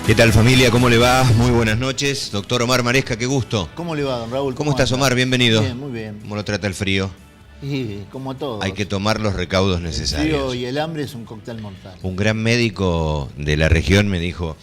¿Qué tal, familia? ¿Cómo le va? Muy buenas noches. Doctor Omar Maresca, qué gusto. ¿Cómo le va, don Raúl? ¿Cómo estás, Omar? Bienvenido. Bien, muy bien. ¿Cómo lo trata el frío? Y como todos. Hay que tomar los recaudos necesarios. El frío y el hambre es un cóctel mortal. Un gran médico de la región me dijo,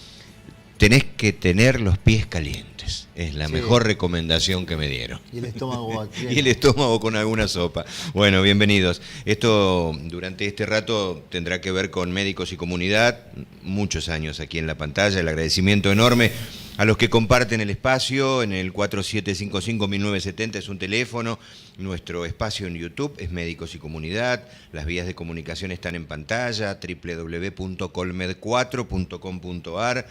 tenés que tener los pies calientes. Es la mejor recomendación que me dieron. Y el estómago Y el estómago con alguna sopa. Bueno, bienvenidos. Esto durante este rato tendrá que ver con Médicos y Comunidad. Muchos años aquí en la pantalla. El agradecimiento enorme a los que comparten el espacio. En el 4755-1970 es un teléfono. Nuestro espacio en YouTube es Médicos y Comunidad. Las vías de comunicación están en pantalla. www.colmed4.com.ar.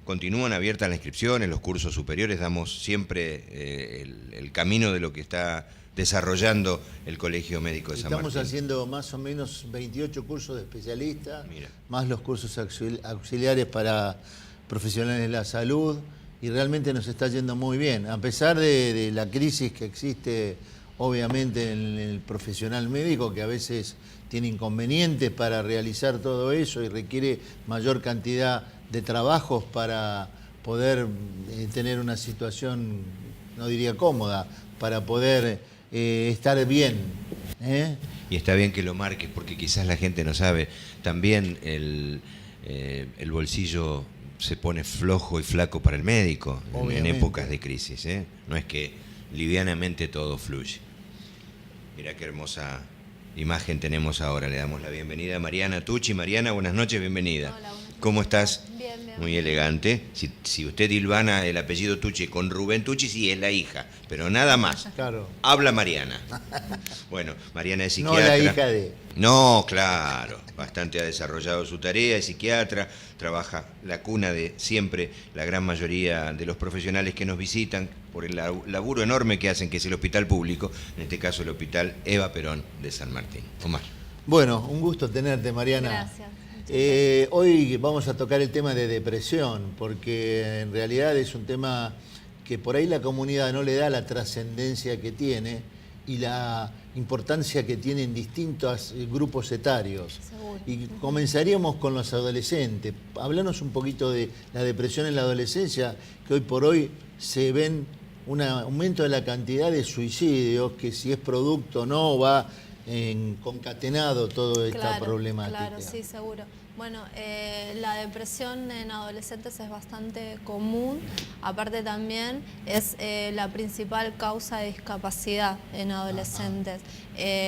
Continúan abiertas las inscripciones, los cursos superiores, damos siempre el camino de lo que está desarrollando el Colegio Médico de San Martín. Estamos haciendo más o menos 28 cursos de especialistas, más los cursos auxiliares para profesionales de la salud, y realmente nos está yendo muy bien. A pesar de la crisis que existe, obviamente, en el profesional médico, que a veces tiene inconvenientes para realizar todo eso y requiere mayor cantidad de trabajos para poder tener una situación, no diría cómoda, para poder estar bien. Y está bien que lo marques, porque quizás la gente no sabe. También el bolsillo se pone flojo y flaco para el médico en épocas de crisis. No es que livianamente todo fluye. Mira qué hermosa imagen tenemos ahora. Le damos la bienvenida a Mariana Tucci. Mariana, buenas noches, bienvenida. Hola, buenas noches. ¿Cómo estás? Bien, bien. Muy elegante. Si usted hilvana el apellido Tucci con Rubén Tucci, sí, es la hija, pero nada más. Claro. Habla Mariana. Bueno, Mariana es psiquiatra. No la hija de... No, claro. Bastante ha desarrollado su tarea, es psiquiatra, trabaja la cuna de siempre la gran mayoría de los profesionales que nos visitan por el laburo enorme que hacen, que es el hospital público, en este caso el Hospital Eva Perón de San Martín. Omar. Bueno, un gusto tenerte, Mariana. Gracias. Hoy vamos a tocar el tema de depresión, porque en realidad es un tema que por ahí la comunidad no le da la trascendencia que tiene y la importancia que tiene en distintos grupos etarios. Seguro. Y comenzaríamos con los adolescentes. Háblanos un poquito de la depresión en la adolescencia, que hoy por hoy se ven un aumento de la cantidad de suicidios, que si es producto o no va concatenado toda esta problemática. Claro, sí, seguro. Bueno, la depresión en adolescentes es bastante común. Aparte también es la principal causa de discapacidad en adolescentes.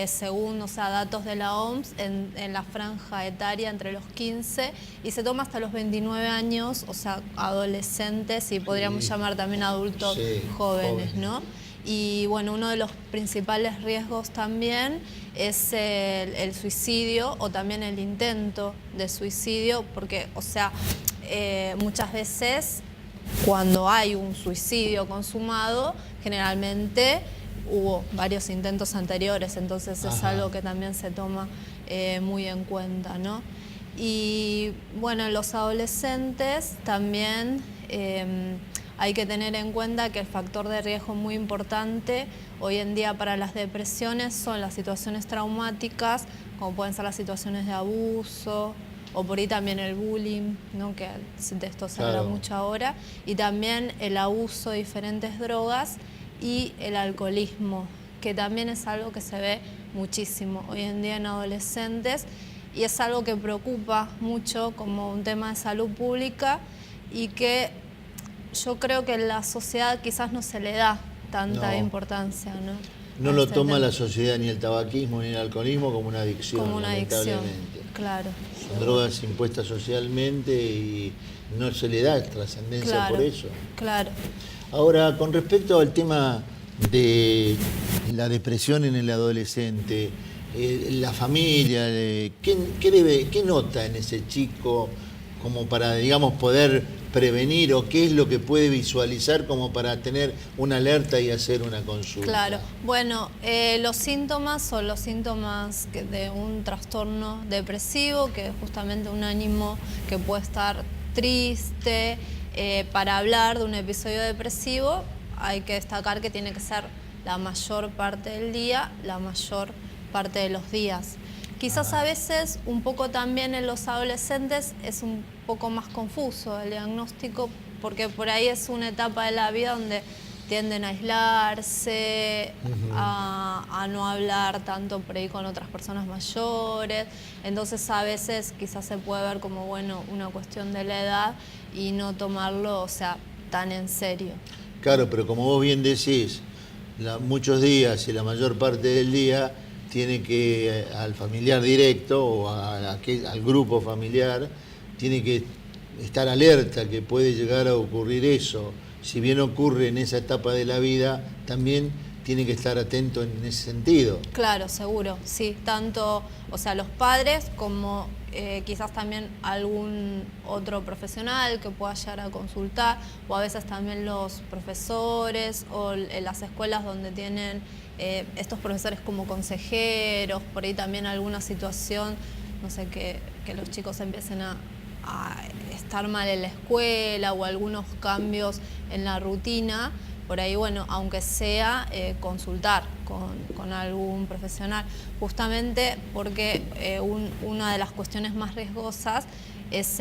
Según datos de la OMS, en la franja etaria entre los 15 y se toma hasta los 29 años, o sea, adolescentes y podríamos llamar también adultos jóvenes, ¿no? Y bueno, uno de los principales riesgos también es el suicidio o también el intento de suicidio, porque, o sea, muchas veces cuando hay un suicidio consumado, generalmente hubo varios intentos anteriores, entonces es algo que también se toma muy en cuenta, ¿no? Y bueno, en los adolescentes también hay que tener en cuenta que el factor de riesgo muy importante hoy en día para las depresiones son las situaciones traumáticas, como pueden ser las situaciones de abuso, o por ahí también el bullying, ¿no? Que de esto se habla mucho ahora, y también el abuso de diferentes drogas y el alcoholismo, que también es algo que se ve muchísimo hoy en día en adolescentes, y es algo que preocupa mucho como un tema de salud pública y que yo creo que en la sociedad quizás no se le da tanta importancia, ¿no? No lo toma la sociedad, ni el tabaquismo ni el alcoholismo, como una adicción. Como una adicción, claro. Son drogas impuestas socialmente y no se le da trascendencia por eso. Claro. Ahora, con respecto al tema de la depresión en el adolescente, la familia, ¿qué nota en ese chico como para, digamos, poder prevenir, o qué es lo que puede visualizar como para tener una alerta y hacer una consulta? Claro, bueno, los síntomas son los síntomas de un trastorno depresivo, que es justamente un ánimo que puede estar triste. Para hablar de un episodio depresivo hay que destacar que tiene que ser la mayor parte del día, la mayor parte de los días. Quizás a veces un poco también en los adolescentes es un poco más confuso el diagnóstico, porque por ahí es una etapa de la vida donde tienden a aislarse, a no hablar tanto por ahí con otras personas mayores. Entonces a veces quizás se puede ver como, bueno, una cuestión de la edad y no tomarlo, o sea, tan en serio. Claro, pero como vos bien decís, muchos días y la mayor parte del día tiene que, al familiar directo o al grupo familiar, tiene que estar alerta que puede llegar a ocurrir eso. Si bien ocurre en esa etapa de la vida, también tiene que estar atento en ese sentido. Claro, seguro, sí. Tanto, o sea, los padres como quizás también algún otro profesional que pueda llegar a consultar, o a veces también los profesores o en las escuelas donde tienen estos profesores como consejeros, por ahí también alguna situación, no sé, que los chicos empiecen a estar mal en la escuela o algunos cambios en la rutina, por ahí, bueno, aunque sea consultar con algún profesional, justamente porque una de las cuestiones más riesgosas es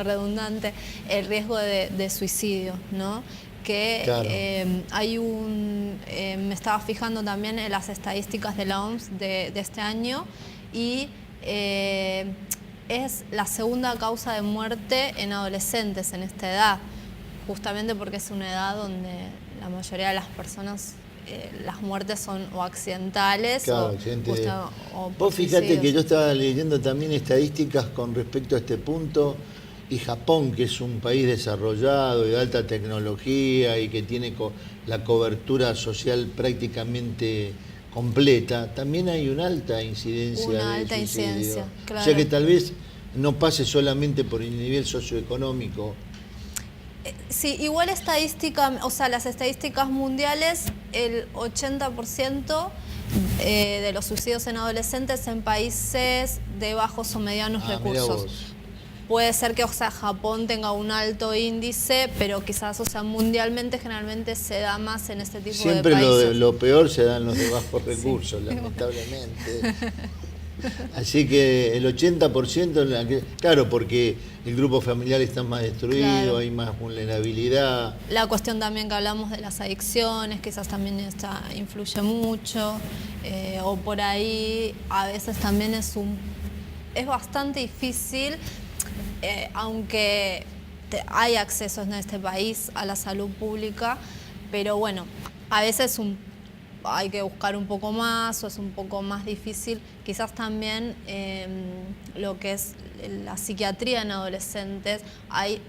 redundante, el riesgo de suicidio, ¿no? Que claro. me estaba fijando también en las estadísticas de la OMS de este año y es la segunda causa de muerte en adolescentes en esta edad, justamente porque es una edad donde la mayoría de las personas, las muertes son o accidentales, claro, o vos fíjate que yo estaba leyendo también estadísticas con respecto a este punto, y Japón, que es un país desarrollado y de alta tecnología y que tiene la cobertura social prácticamente completa, también hay una alta incidencia de suicidio. Claro. O sea que tal vez no pase solamente por el nivel socioeconómico. Sí, igual las estadísticas mundiales, el 80% de los suicidios en adolescentes en países de bajos o medianos recursos. Puede ser que, Japón tenga un alto índice, pero quizás, mundialmente generalmente se da más en este tipo de países. Siempre lo peor se da en los de bajos recursos, sí, lamentablemente. Así que el 80%, claro, porque el grupo familiar está más destruido, claro, hay más vulnerabilidad. La cuestión también que hablamos de las adicciones, quizás también influye mucho, o por ahí a veces también es bastante difícil, aunque hay acceso en este país a la salud pública, pero bueno, a veces hay que buscar un poco más o es un poco más difícil. Quizás también lo que es la psiquiatría en adolescentes, hay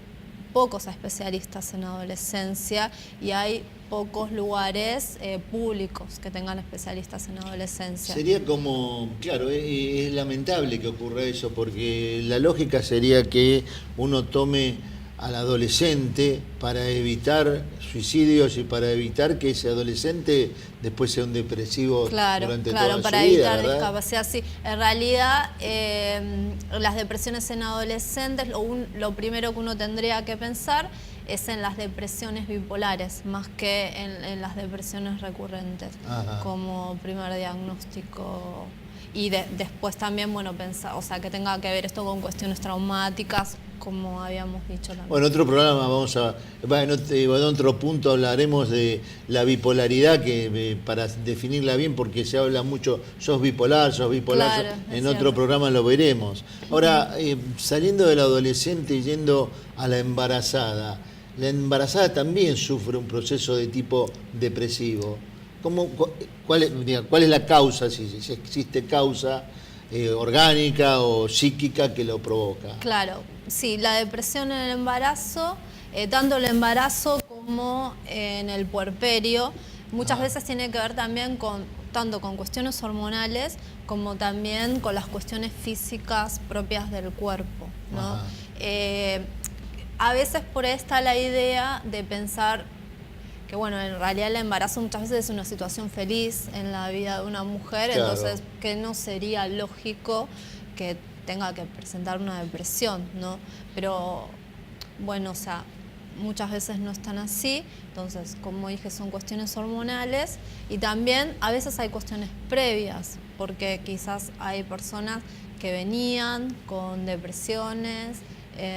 pocos especialistas en adolescencia y hay pocos lugares públicos que tengan especialistas en adolescencia. Sería como, claro, es lamentable que ocurra eso, porque la lógica sería que uno tome al adolescente para evitar suicidios y para evitar que ese adolescente después sea un depresivo durante toda su vida. Para evitar discapacidad, sí. En realidad, las depresiones en adolescentes, lo primero que uno tendría que pensar es en las depresiones bipolares, más que en las depresiones recurrentes. Ajá. Como primer diagnóstico. Y después también, pensar, que tenga que ver esto con cuestiones traumáticas, como habíamos dicho también. Bueno, en otro programa en otro punto hablaremos de la bipolaridad, que para definirla bien, porque se habla mucho, sos bipolar, claro, en otro programa lo veremos. Ahora, saliendo del adolescente y yendo a la embarazada también sufre un proceso de tipo depresivo. ¿Cuál es la causa, si existe causa orgánica o psíquica que lo provoca? Claro, sí, la depresión en el embarazo, tanto el embarazo como en el puerperio, muchas veces tiene que ver también tanto con cuestiones hormonales como también con las cuestiones físicas propias del cuerpo, ¿no? A veces por ahí está la idea de pensar que en realidad el embarazo muchas veces es una situación feliz en la vida de una mujer, claro, entonces que no sería lógico que tenga que presentar una depresión, ¿no? Pero muchas veces no están así. Entonces, como dije, son cuestiones hormonales y también a veces hay cuestiones previas, porque quizás hay personas que venían con depresiones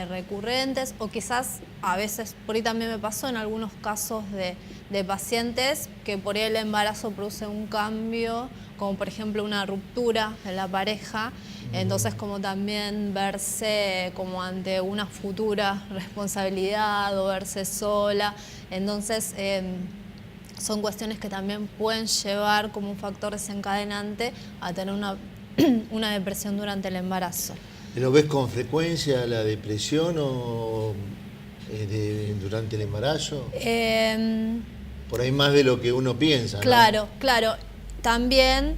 recurrentes, o quizás a veces, por ahí también me pasó en algunos casos de pacientes que por ahí el embarazo produce un cambio, como por ejemplo una ruptura de la pareja, entonces como también verse como ante una futura responsabilidad o verse sola, entonces son cuestiones que también pueden llevar como un factor desencadenante a tener una depresión durante el embarazo. ¿Lo ves con frecuencia la depresión durante el embarazo? Por ahí más de lo que uno piensa, ¿no? Claro, claro. También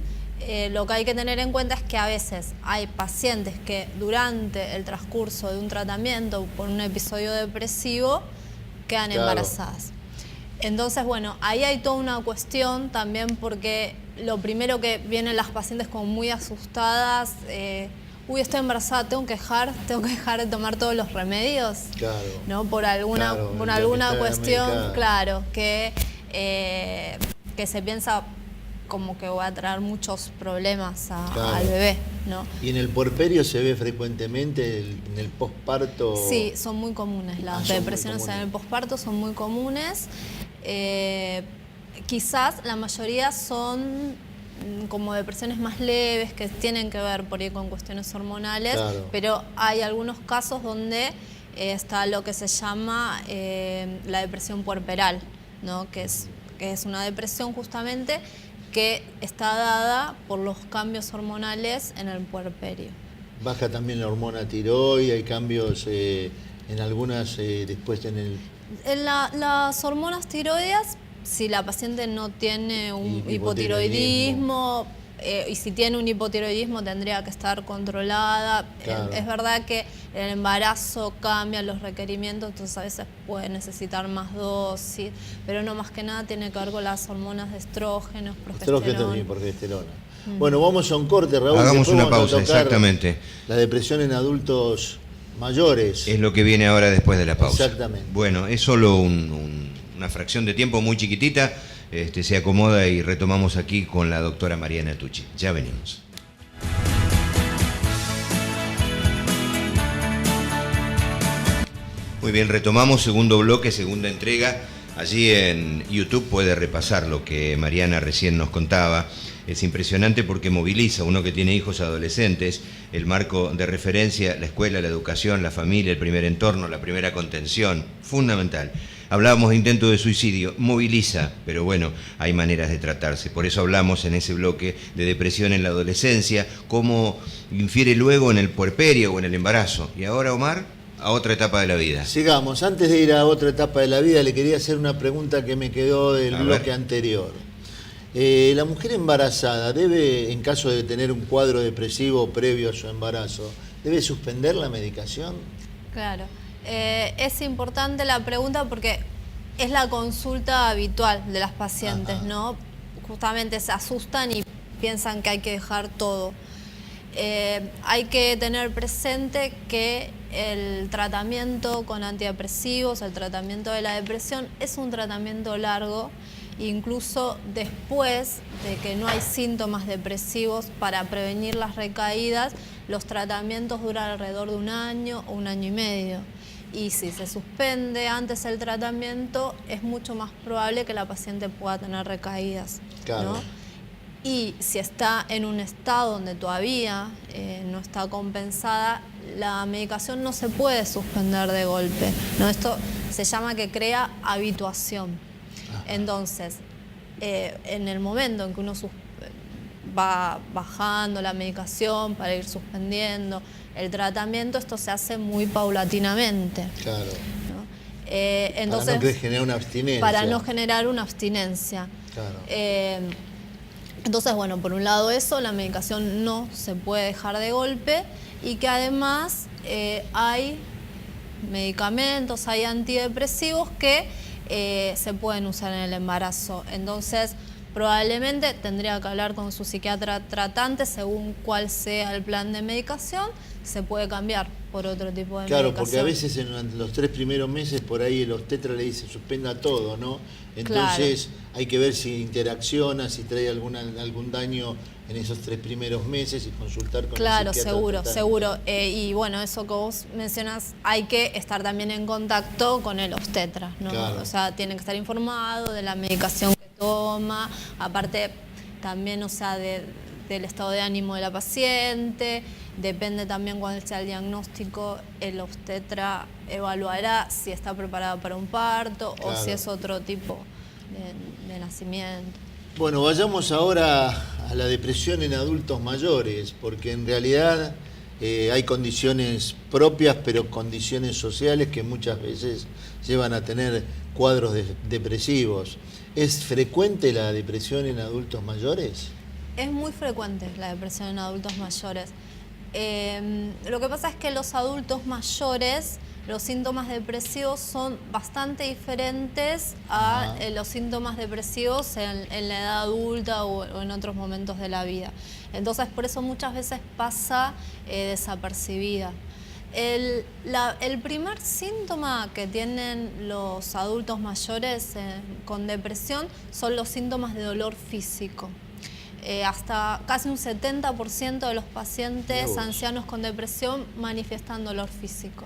lo que hay que tener en cuenta es que a veces hay pacientes que durante el transcurso de un tratamiento por un episodio depresivo quedan embarazadas. Entonces, bueno, ahí hay toda una cuestión también, porque lo primero que vienen las pacientes como muy asustadas, uy, estoy embarazada, tengo que dejar de tomar todos los remedios, ¿no? Por alguna cuestión, medicada. Claro, que se piensa como que va a traer muchos problemas al bebé, ¿no? ¿Y en el puerperio se ve frecuentemente en el posparto? Sí, son muy comunes. Las depresiones en el posparto son muy comunes. Quizás la mayoría son como depresiones más leves, que tienen que ver por ahí con cuestiones hormonales, pero hay algunos casos donde está lo que se llama la depresión puerperal, ¿no? que es una depresión justamente que está dada por los cambios hormonales en el puerperio. Baja también la hormona tiroide, hay cambios en algunas después en el... Las hormonas tiroideas, si la paciente no tiene un hipotiroidismo, y si tiene un hipotiroidismo tendría que estar controlada. Es verdad que en el embarazo cambian los requerimientos, entonces a veces puede necesitar más dosis, pero no, más que nada tiene que ver con las hormonas de estrógenos, progesterona. Y progesterona. Bueno, vamos a un corte, Raúl. Hagamos una pausa, exactamente. La depresión en adultos mayores. Es lo que viene ahora después de la pausa. Exactamente. Bueno, es solo una fracción de tiempo muy chiquitita. Se acomoda y retomamos aquí con la doctora Mariana Tucci. Ya venimos. Muy bien, retomamos segundo bloque, segunda entrega. Allí en YouTube puede repasar lo que Mariana recién nos contaba. Es impresionante porque moviliza, uno que tiene hijos adolescentes, el marco de referencia, la escuela, la educación, la familia, el primer entorno, la primera contención, fundamental. Hablábamos de intento de suicidio, moviliza, pero bueno, hay maneras de tratarse. Por eso hablamos en ese bloque de depresión en la adolescencia, cómo infiere luego en el puerperio o en el embarazo. Y ahora, Omar, a otra etapa de la vida. Sigamos. Antes de ir a otra etapa de la vida, le quería hacer una pregunta que me quedó del bloque anterior. La mujer embarazada debe, en caso de tener un cuadro depresivo previo a su embarazo, ¿debe suspender la medicación? Claro. Es importante la pregunta porque es la consulta habitual de las pacientes, ¿no? Justamente se asustan y piensan que hay que dejar todo. Hay que tener presente que el tratamiento con antidepresivos, el tratamiento de la depresión, es un tratamiento largo. Incluso después de que no hay síntomas depresivos, para prevenir las recaídas, los tratamientos duran alrededor de 1 año o 1 año y medio. Y si se suspende antes el tratamiento, es mucho más probable que la paciente pueda tener recaídas, ¿no? Y si está en un estado donde todavía no está compensada, la medicación no se puede suspender de golpe, ¿no? Esto se llama que crea habituación. Entonces, en el momento en que uno va bajando la medicación para ir suspendiendo el tratamiento, esto se hace muy paulatinamente. Claro. ¿No? Entonces, para no generar una abstinencia. Para no generar una abstinencia. Claro. Entonces, bueno, por un lado eso, la medicación no se puede dejar de golpe, y que además hay medicamentos, hay antidepresivos que se pueden usar en el embarazo. Entonces, probablemente tendría que hablar con su psiquiatra tratante según cuál sea el plan de medicación, se puede cambiar por otro tipo de Claro, medicación. porque a veces en los 3 primeros meses por ahí el obstetra le dice suspenda todo, ¿no? Entonces hay que ver si interacciona, si trae algún daño en esos 3 primeros meses y consultar con el Claro, psiquiatra. seguro. Y bueno, eso que vos mencionas, hay que estar también en contacto con el obstetra, ¿no? Claro. O sea, tiene que estar informado de la medicación que toma, aparte también, o sea, del estado de ánimo de la paciente, depende también cuál sea el diagnóstico, el obstetra evaluará si está preparada para un parto o si es otro tipo de nacimiento. Bueno, vayamos ahora a la depresión en adultos mayores, porque en realidad hay condiciones propias, pero condiciones sociales que muchas veces llevan a tener cuadros depresivos. ¿Es frecuente la depresión en adultos mayores? Es muy frecuente la depresión en adultos mayores. Lo que pasa es que los adultos mayores, los síntomas depresivos son bastante diferentes a los síntomas depresivos en la edad adulta o en otros momentos de la vida. Entonces, por eso muchas veces pasa desapercibida. El primer síntoma que tienen los adultos mayores con depresión son los síntomas de dolor físico. Hasta casi un 70% de los pacientes ancianos con depresión manifiestan dolor físico.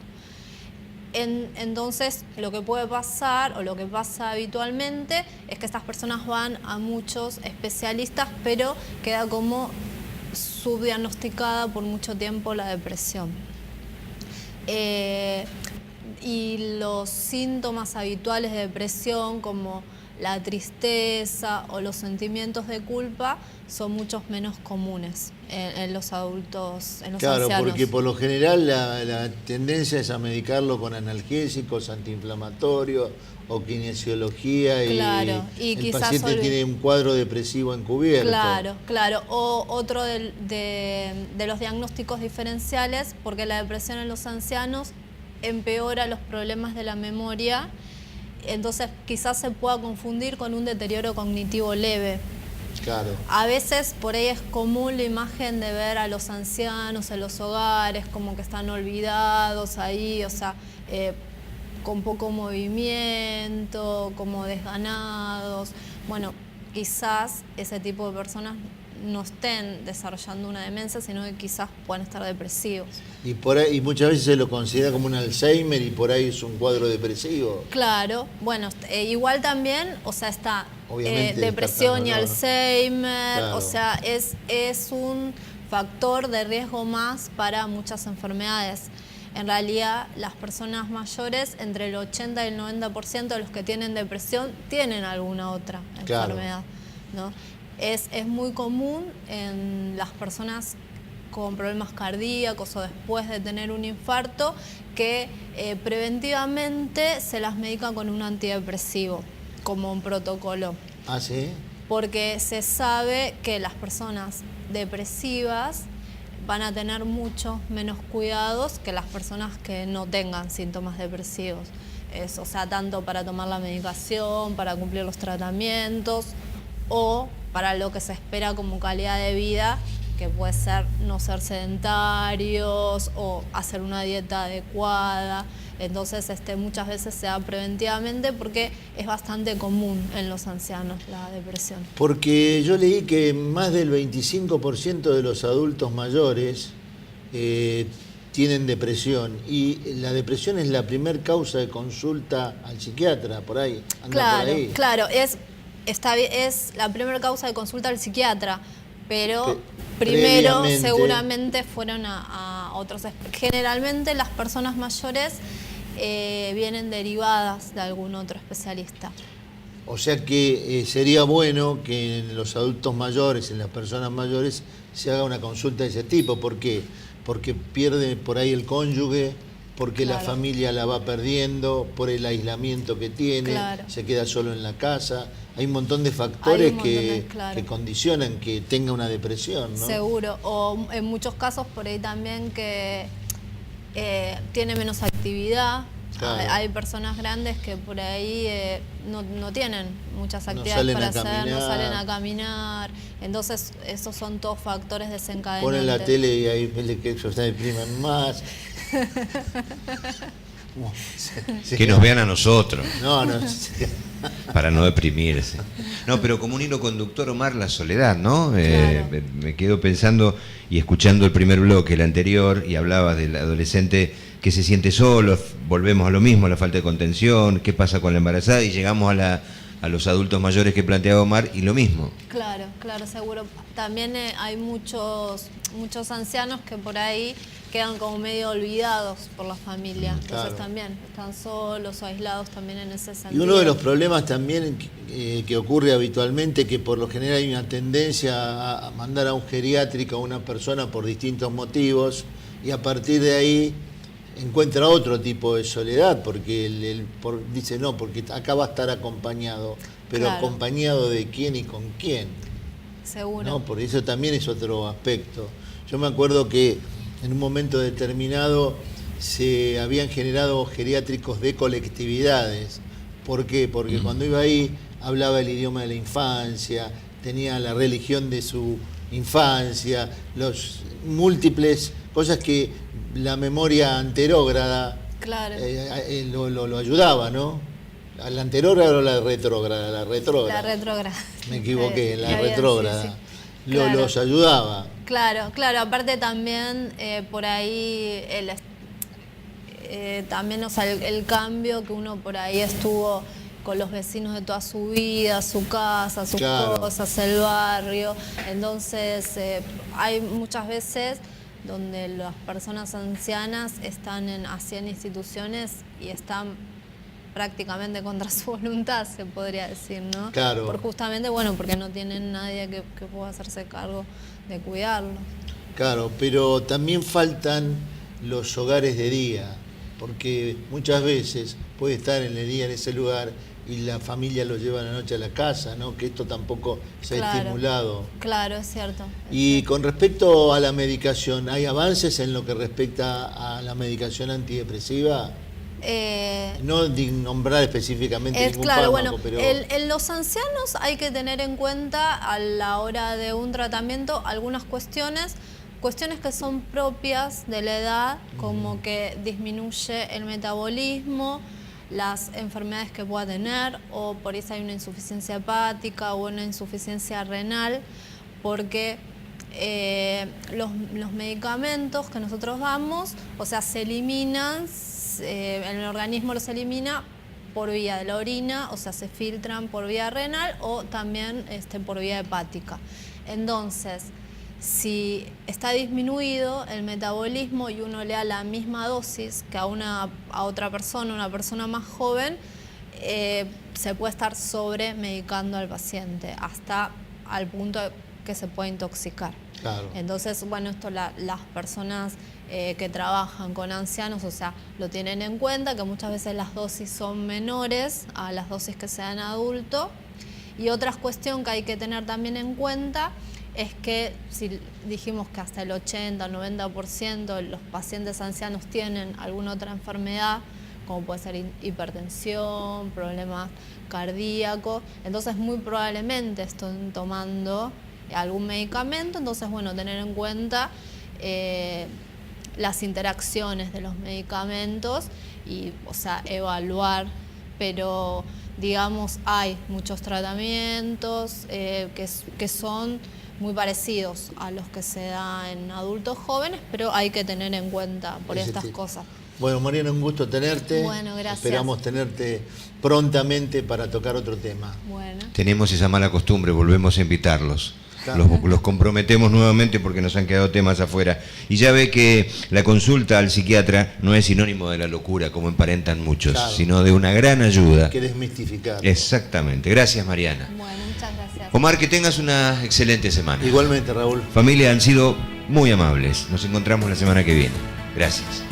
Entonces, lo que puede pasar, o lo que pasa habitualmente, es que estas personas van a muchos especialistas, pero queda como subdiagnosticada por mucho tiempo la depresión. Y los síntomas habituales de depresión, como la tristeza o los sentimientos de culpa, son muchos menos comunes en los adultos, en los ancianos. Claro, porque por lo general la tendencia es a medicarlo con analgésicos, antiinflamatorios o kinesiología, y el paciente tiene un cuadro depresivo encubierto. Claro. O otro de los diagnósticos diferenciales, porque la depresión en los ancianos empeora los problemas de la memoria. Entonces quizás se pueda confundir con un deterioro cognitivo leve. Claro. A veces por ahí es común la imagen de ver a los ancianos en los hogares como que están olvidados ahí, o sea, con poco movimiento, como desganados. Bueno, quizás ese tipo de personas no estén desarrollando una demencia, sino que quizás puedan estar depresivos. Y por ahí muchas veces se lo considera como un Alzheimer y por ahí es un cuadro depresivo. Claro, bueno, igual también, o sea, está depresión y Alzheimer, claro. O sea, es un factor de riesgo más para muchas enfermedades. En realidad, las personas mayores, entre el 80 y el 90% de los que tienen depresión, tienen alguna otra enfermedad, ¿no? Es muy común en las personas con problemas cardíacos o después de tener un infarto que preventivamente se las medica con un antidepresivo, como un protocolo. ¿Ah, sí? Porque se sabe que las personas depresivas van a tener muchos menos cuidados que las personas que no tengan síntomas depresivos. O sea, tanto para tomar la medicación, para cumplir los tratamientos o para lo que se espera como calidad de vida, que puede ser no ser sedentarios o hacer una dieta adecuada. Entonces muchas veces se da preventivamente porque es bastante común en los ancianos la depresión. Porque yo leí que más del 25% de los adultos mayores tienen depresión, y la depresión es la primer causa de consulta al psiquiatra, por ahí. Claro, es la primera causa de consulta al psiquiatra, pero primero seguramente fueron a otros. Generalmente las personas mayores vienen derivadas de algún otro especialista. O sea que sería bueno que en los adultos mayores, en las personas mayores, se haga una consulta de ese tipo. ¿Por qué? Porque pierde por ahí el cónyuge, porque la familia la va perdiendo, por el aislamiento que tiene, se queda solo en la casa. Hay un montón de factores que condicionan que tenga una depresión, ¿no? Seguro, o en muchos casos por ahí también que tiene menos actividad, Claro. Hay personas grandes que por ahí no tienen muchas No actividades salen para a hacer, no caminar. salen a caminar. Entonces, esos son todos factores desencadenantes. Ponen la tele y ahí que ellos se deprimen más. Que nos vean a nosotros, No. para no deprimirse. No, pero como un hilo conductor, Omar, la soledad, ¿no? Claro. Me quedo pensando y escuchando el primer bloque, el anterior, y hablabas del adolescente que se siente solo, volvemos a lo mismo, la falta de contención, qué pasa con la embarazada, y llegamos a los adultos mayores que planteaba Omar, y lo mismo. Claro, seguro. También hay muchos ancianos que por ahí quedan como medio olvidados por la familia. Entonces Claro. también están solos o aislados también en ese Y sentido. uno de los problemas también que ocurre habitualmente, que por lo general hay una tendencia a mandar a un geriátrico a una persona por distintos motivos, y a partir de ahí encuentra otro tipo de soledad, porque dice, no, porque acá va a estar acompañado, pero Claro. ¿acompañado de quién y con quién? Seguro. ¿No? Por eso también es otro aspecto. Yo me acuerdo que en un momento determinado se habían generado geriátricos de colectividades. ¿Por qué? Porque cuando iba ahí hablaba el idioma de la infancia, tenía la religión de su infancia, los múltiples cosas que la memoria anterógrada Claro. lo ayudaba, ¿no? ¿A la anterógrada o la retrógrada? La retrógrada. La retrógrada. Me equivoqué, la Está bien, retrógrada. sí, sí. Claro. Los ayudaba. Claro, aparte también por ahí también, o sea, el cambio que uno por ahí estuvo con los vecinos de toda su vida, su casa, sus Claro. cosas, el barrio. Entonces hay muchas veces donde las personas ancianas están así en instituciones y están prácticamente contra su voluntad, se podría decir, ¿no? Claro. Justamente, bueno, porque no tienen nadie que pueda hacerse cargo de cuidarlo. Claro, pero también faltan los hogares de día, porque muchas veces puede estar en el día en ese lugar y la familia lo lleva a la noche a la casa, ¿no? Que esto tampoco se ha Claro. estimulado. Claro, es cierto. Y con respecto a la medicación, ¿hay avances en lo que respecta a la medicación antidepresiva? No nombrar específicamente Es ningún claro, fármaco, bueno, pero... en los ancianos hay que tener en cuenta a la hora de un tratamiento algunas cuestiones que son propias de la edad, como que disminuye el metabolismo, las enfermedades que pueda tener, o por eso hay una insuficiencia hepática o una insuficiencia renal, porque los medicamentos que nosotros damos, o sea, se eliminan, el organismo los elimina por vía de la orina, o sea, se filtran por vía renal o también por vía hepática. Entonces, si está disminuido el metabolismo y uno le da la misma dosis que a otra persona, una persona más joven, se puede estar sobremedicando al paciente hasta al punto que se puede intoxicar. Claro. Entonces, bueno, esto las personas que trabajan con ancianos, o sea, lo tienen en cuenta, que muchas veces las dosis son menores a las dosis que se dan a adulto. Y otra cuestión que hay que tener también en cuenta es que si dijimos que hasta el 80, 90% de los pacientes ancianos tienen alguna otra enfermedad, como puede ser hipertensión, problemas cardíacos, entonces muy probablemente estén tomando algún medicamento. Entonces, bueno, tener en cuenta las interacciones de los medicamentos y, o sea, evaluar, pero digamos hay muchos tratamientos que son muy parecidos a los que se dan en adultos jóvenes, pero hay que tener en cuenta por estas cosas. Bueno, Mariana, un gusto tenerte. Bueno, gracias. Esperamos tenerte prontamente para tocar otro tema. Bueno. Tenemos esa mala costumbre, volvemos a invitarlos. Claro. Los comprometemos nuevamente porque nos han quedado temas afuera. Y ya ve que la consulta al psiquiatra no es sinónimo de la locura, como emparentan muchos, Claro. sino de una gran ayuda. Hay que desmistificar. Exactamente. Gracias, Mariana. Bueno, muchas gracias. Omar, que tengas una excelente semana. Igualmente, Raúl. Familia, han sido muy amables. Nos encontramos la semana que viene. Gracias.